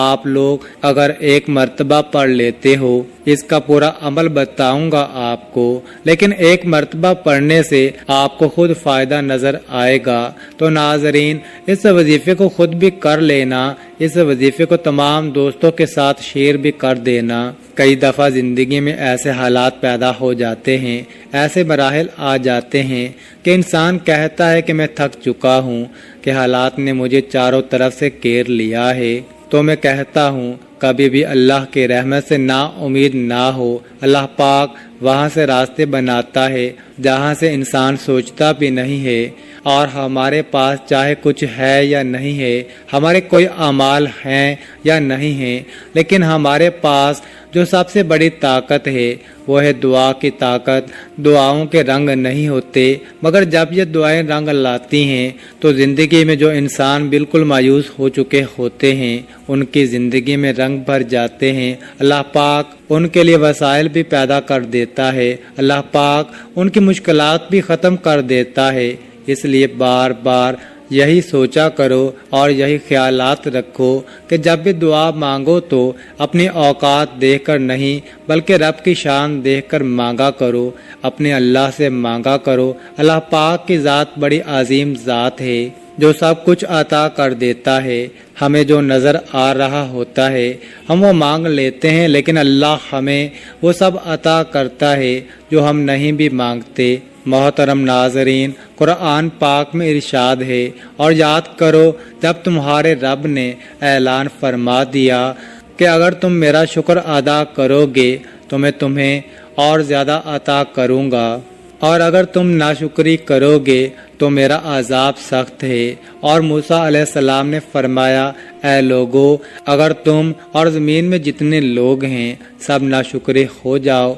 آپ لوگ اگر ایک مرتبہ پڑھ لیتے ہو، اس کا پورا عمل بتاؤں گا آپ کو، لیکن ایک مرتبہ پڑھنے سے آپ کو خود فائدہ نظر آئے گا۔ تو ناظرین، اس وظیفے کو خود بھی کر لینا، اس وظیفے کو تمام دوستوں کے ساتھ شیئر بھی کر دینا۔ کئی دفعہ زندگی میں ایسے حالات پیدا ہو جاتے ہیں، ایسے مراحل آ جاتے ہیں کہ انسان کہتا ہے کہ میں تھک چکا ہوں، کہ حالات نے مجھے چاروں طرف سے گھیر لیا ہے۔ تو میں کہتا ہوں کبھی بھی اللہ کے رحمت سے نا امید نہ ہو۔ اللہ پاک وہاں سے راستے بناتا ہے جہاں سے انسان سوچتا بھی نہیں ہے، اور ہمارے پاس چاہے کچھ ہے یا نہیں ہے، ہمارے کوئی اعمال ہیں یا نہیں ہیں، لیکن ہمارے پاس جو سب سے بڑی طاقت ہے وہ ہے دعا کی طاقت۔ دعاؤں کے رنگ نہیں ہوتے، مگر جب یہ دعائیں رنگ لاتی ہیں تو زندگی میں جو انسان بالکل مایوس ہو چکے ہوتے ہیں ان کی زندگی میں رنگ بھر جاتے ہیں۔ اللہ پاک ان کے لیے وسائل بھی پیدا کر دیتا ہے، اللہ پاک ان کی مشکلات بھی ختم کر دیتا ہے۔ اس لیے بار بار یہی سوچا کرو اور یہی خیالات رکھو کہ جب بھی دعا مانگو تو اپنی اوقات دیکھ کر نہیں بلکہ رب کی شان دیکھ کر مانگا کرو، اپنے اللہ سے مانگا کرو۔ اللہ پاک کی ذات بڑی عظیم ذات ہے جو سب کچھ عطا کر دیتا ہے۔ ہمیں جو نظر آ رہا ہوتا ہے ہم وہ مانگ لیتے ہیں، لیکن اللہ ہمیں وہ سب عطا کرتا ہے جو ہم نہیں بھی مانگتے۔ محترم ناظرین، قرآن پاک میں ارشاد ہے، اور یاد کرو جب تمہارے رب نے اعلان فرما دیا کہ اگر تم میرا شکر ادا کرو گے تو میں تمہیں اور زیادہ عطا کروں گا، اور اگر تم ناشکری کرو گے تو میرا عذاب سخت ہے۔ اور موسیٰ علیہ السلام نے فرمایا، اے لوگو، اگر تم اور زمین میں جتنے لوگ ہیں سب ناشکرے ہو جاؤ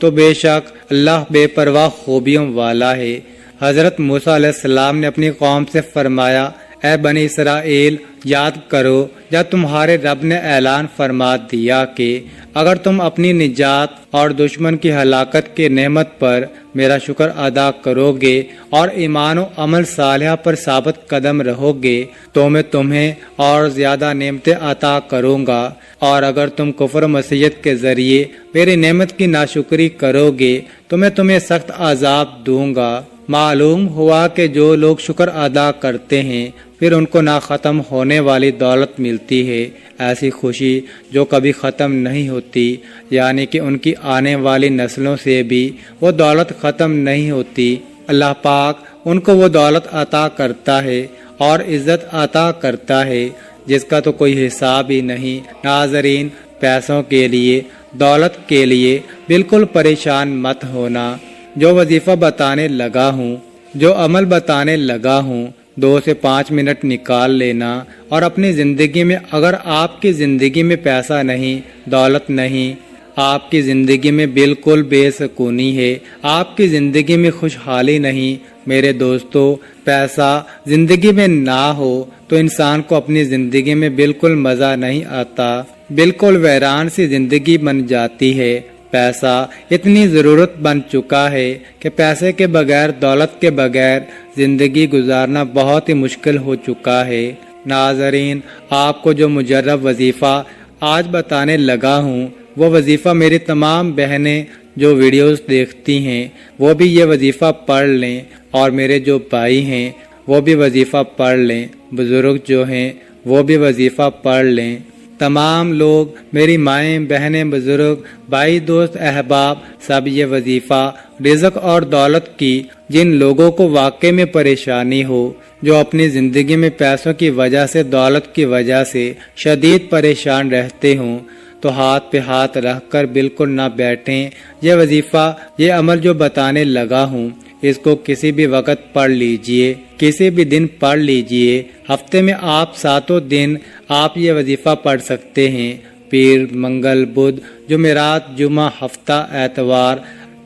تو بے شک اللہ بے پرواہ خوبیوں والا ہے۔ حضرت موسیٰ علیہ السلام نے اپنی قوم سے فرمایا، اے بنی اسرائیل، یاد کرو جب تمہارے رب نے اعلان فرما دیا کہ اگر تم اپنی نجات اور دشمن کی ہلاکت کی نعمت پر میرا شکر ادا کرو گے اور ایمان و عمل صالحہ پر ثابت قدم رہو گے تو میں تمہیں اور زیادہ نعمتیں عطا کروں گا، اور اگر تم کفر و معصیت کے ذریعے میری نعمت کی ناشکری کرو گے تو میں تمہیں سخت عذاب دوں گا۔ معلوم ہوا کہ جو لوگ شکر ادا کرتے ہیں پھر ان کو نہ ختم ہونے والی دولت ملتی ہے، ایسی خوشی جو کبھی ختم نہیں ہوتی، یعنی کہ ان کی آنے والی نسلوں سے بھی وہ دولت ختم نہیں ہوتی۔ اللہ پاک ان کو وہ دولت عطا کرتا ہے اور عزت عطا کرتا ہے جس کا تو کوئی حساب ہی نہیں۔ ناظرین، پیسوں کے لیے، دولت کے لیے بالکل پریشان مت ہونا۔ جو وظیفہ بتانے لگا ہوں، جو عمل بتانے لگا ہوں، 2 سے 5 منٹ نکال لینا، اور اپنی زندگی میں اگر آپ کی زندگی میں پیسہ نہیں، دولت نہیں، آپ کی زندگی میں بالکل بے سکونی ہے، آپ کی زندگی میں خوشحالی نہیں، میرے دوستو، پیسہ زندگی میں نہ ہو تو انسان کو اپنی زندگی میں بالکل مزہ نہیں آتا، بالکل ویران سی زندگی بن جاتی ہے۔ پیسہ اتنی ضرورت بن چکا ہے کہ پیسے کے بغیر، دولت کے بغیر زندگی گزارنا بہت ہی مشکل ہو چکا ہے۔ ناظرین، آپ کو جو مجرب وظیفہ آج بتانے لگا ہوں وہ وظیفہ میری تمام بہنیں جو ویڈیوز دیکھتی ہیں وہ بھی یہ وظیفہ پڑھ لیں، اور میرے جو بھائی ہیں وہ بھی وظیفہ پڑھ لیں، بزرگ جو ہیں وہ بھی وظیفہ پڑھ لیں۔ تمام لوگ، میری مائیں، بہنیں، بزرگ، بھائی، دوست، احباب، سب یہ وظیفہ رزق اور دولت کی جن لوگوں کو واقعے میں پریشانی ہو، جو اپنی زندگی میں پیسوں کی وجہ سے، دولت کی وجہ سے شدید پریشان رہتے ہوں، تو ہاتھ پہ ہاتھ رکھ کر بالکل نہ بیٹھیں۔ یہ وظیفہ، یہ عمل جو بتانے لگا ہوں اس کو کسی بھی وقت پڑھ لیجئے، کسی بھی دن پڑھ لیجئے۔ ہفتے میں آپ 7 دن آپ یہ وظیفہ پڑھ سکتے ہیں، پیر، منگل، بدھ، جمعرات، جمعہ، ہفتہ، اتوار،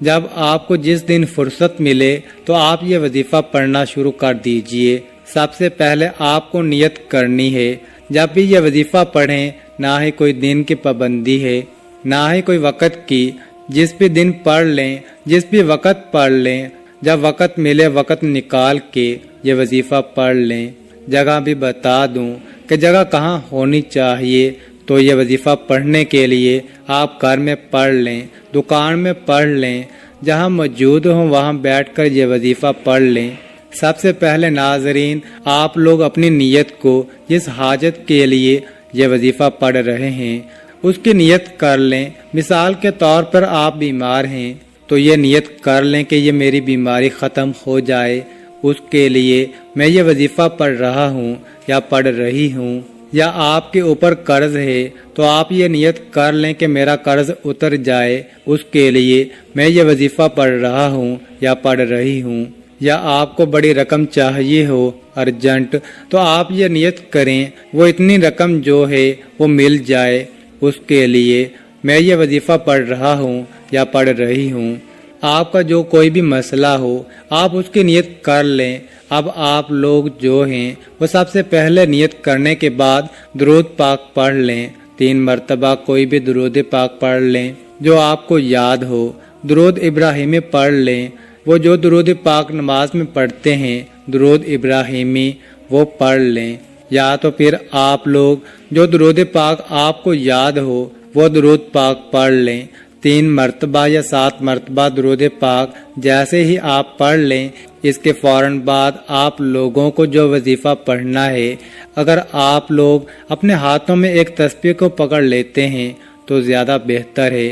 جب آپ کو جس دن فرصت ملے تو آپ یہ وظیفہ پڑھنا شروع کر دیجئے۔ سب سے پہلے آپ کو نیت کرنی ہے، جب بھی یہ وظیفہ پڑھیں نہ ہی کوئی دن کی پابندی ہے، نہ ہی کوئی وقت کی، جس بھی دن پڑھ لیں، جس بھی وقت پڑھ لیں، جب وقت ملے وقت نکال کے یہ وظیفہ پڑھ لیں۔ جگہ بھی بتا دوں، کہ جگہ کہاں ہونی چاہیے تو یہ وظیفہ پڑھنے کے لیے آپ گھر میں پڑھ لیں، دکان میں پڑھ لیں، جہاں موجود ہوں وہاں بیٹھ کر یہ وظیفہ پڑھ لیں۔ سب سے پہلے ناظرین، آپ لوگ اپنی نیت کو جس حاجت کے لیے یہ وظیفہ پڑھ رہے ہیں اس کی نیت کر لیں۔ مثال کے طور پر آپ بیمار ہیں تو یہ نیت کر لیں کہ یہ میری بیماری ختم ہو جائے، اس کے لیے میں یہ وظیفہ پڑھ رہا ہوں یا پڑھ رہی ہوں۔ یا آپ کے اوپر قرض ہے تو آپ یہ نیت کر لیں کہ میرا قرض اتر جائے، اس کے لیے میں یہ وظیفہ پڑھ رہا ہوں یا پڑھ رہی ہوں۔ یا آپ کو بڑی رقم چاہیے ہو ارجنٹ تو آپ یہ نیت کریں وہ اتنی رقم جو ہے وہ مل جائے، اس کے لیے میں یہ وظیفہ پڑھ رہا ہوں یا پڑھ رہی ہوں۔ آپ کا جو کوئی بھی مسئلہ ہو آپ اس کی نیت کر لیں۔ اب آپ لوگ جو ہیں وہ سب سے پہلے نیت کرنے کے بعد درود پاک پڑھ لیں، 3 مرتبہ کوئی بھی درود پاک پڑھ لیں جو آپ کو یاد ہو۔ درود ابراہیمی پڑھ لیں، وہ جو درود پاک نماز میں پڑھتے ہیں درود ابراہیمی وہ پڑھ لیں۔ یا تو پھر آپ لوگ جو درود پاک آپ کو یاد ہو وہ درود پاک پڑھ لیں، 3 مرتبہ یا 7 مرتبہ درود پاک جیسے ہی آپ پڑھ لیں، اس کے فوراً بعد آپ لوگوں کو جو وظیفہ پڑھنا ہے، اگر آپ لوگ اپنے ہاتھوں میں ایک تسبیح کو پکڑ لیتے ہیں تو زیادہ بہتر ہے۔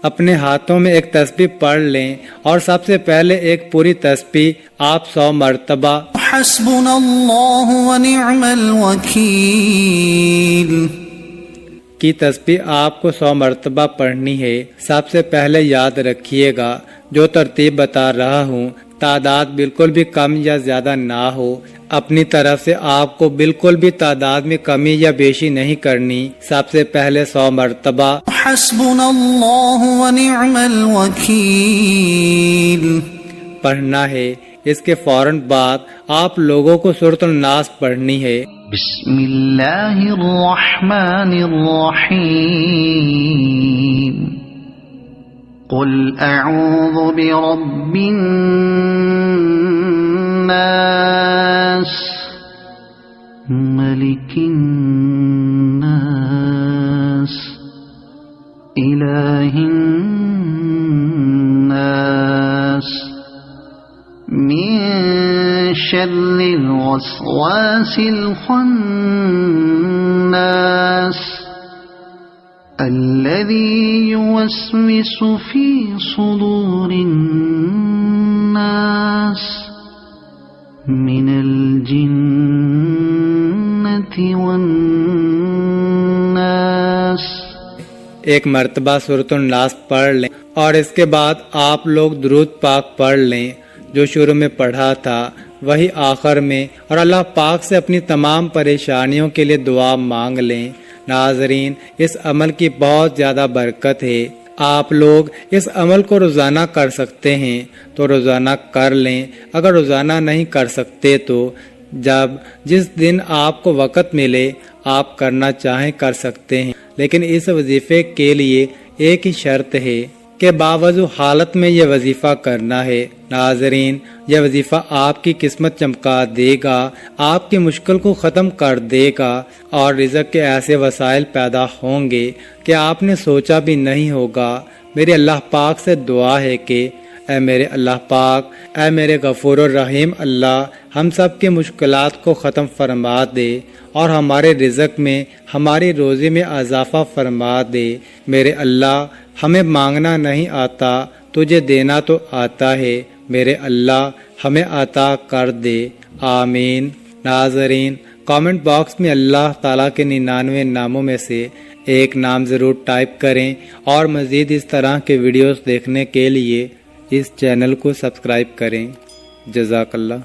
اپنے ہاتھوں میں ایک تسبیح پڑھ لیں اور سب سے پہلے ایک پوری تسبیح آپ 100 مرتبہ حسبنا اللہ ونعم الوکیل کی تسبیح آپ کو 100 مرتبہ پڑھنی ہے۔ سب سے پہلے یاد رکھیے گا جو ترتیب بتا رہا ہوں تعداد بالکل بھی کم یا زیادہ نہ ہو، اپنی طرف سے آپ کو بالکل بھی تعداد میں کمی یا بیشی نہیں کرنی۔ سب سے پہلے 100 مرتبہ حسبنا اللہ ونعم الوکیل پڑھنا ہے۔ اس کے فوراً بعد آپ لوگوں کو سورۃ الناس پڑھنی ہے۔ بسم اللہ الرحمن الرحیم قل اعوذ برب الناس ملک الناس الہ الناس من شر الوسواس الخناس الذي يوسوس في صدور الناس من الجنة والناس۔ ایک مرتبہ سورۃ الناس پڑھ لیں اور اس کے بعد آپ لوگ درود پاک پڑھ لیں جو شروع میں پڑھا تھا وہی آخر میں، اور اللہ پاک سے اپنی تمام پریشانیوں کے لیے دعا مانگ لیں۔ ناظرین، اس عمل کی بہت زیادہ برکت ہے۔ آپ لوگ اس عمل کو روزانہ کر سکتے ہیں تو روزانہ کر لیں، اگر روزانہ نہیں کر سکتے تو جس دن آپ کو وقت ملے آپ کرنا چاہیں کر سکتے ہیں، لیکن اس وظیفے کے لیے ایک ہی شرط ہے کہ باوضو حالت میں یہ وظیفہ کرنا ہے۔ ناظرین، یہ وظیفہ آپ کی قسمت چمکا دے گا، آپ کی مشکل کو ختم کر دے گا، اور رزق کے ایسے وسائل پیدا ہوں گے کہ آپ نے سوچا بھی نہیں ہوگا۔ میری اللہ پاک سے دعا ہے کہ اے میرے اللہ پاک، اے میرے غفور الرحیم اللہ، ہم سب کے مشکلات کو ختم فرما دے اور ہمارے رزق میں، ہماری روزی میں اضافہ فرما دے۔ میرے اللہ، ہمیں مانگنا نہیں آتا، تجھے دینا تو آتا ہے، میرے اللہ ہمیں عطا کر دے، آمین۔ ناظرین، کامنٹ باکس میں اللہ تعالیٰ کے 99 ناموں میں سے ایک نام ضرور ٹائپ کریں، اور مزید اس طرح کے ویڈیوز دیکھنے کے لیے اس چینل کو سبسکرائب کریں۔ جزاک اللہ۔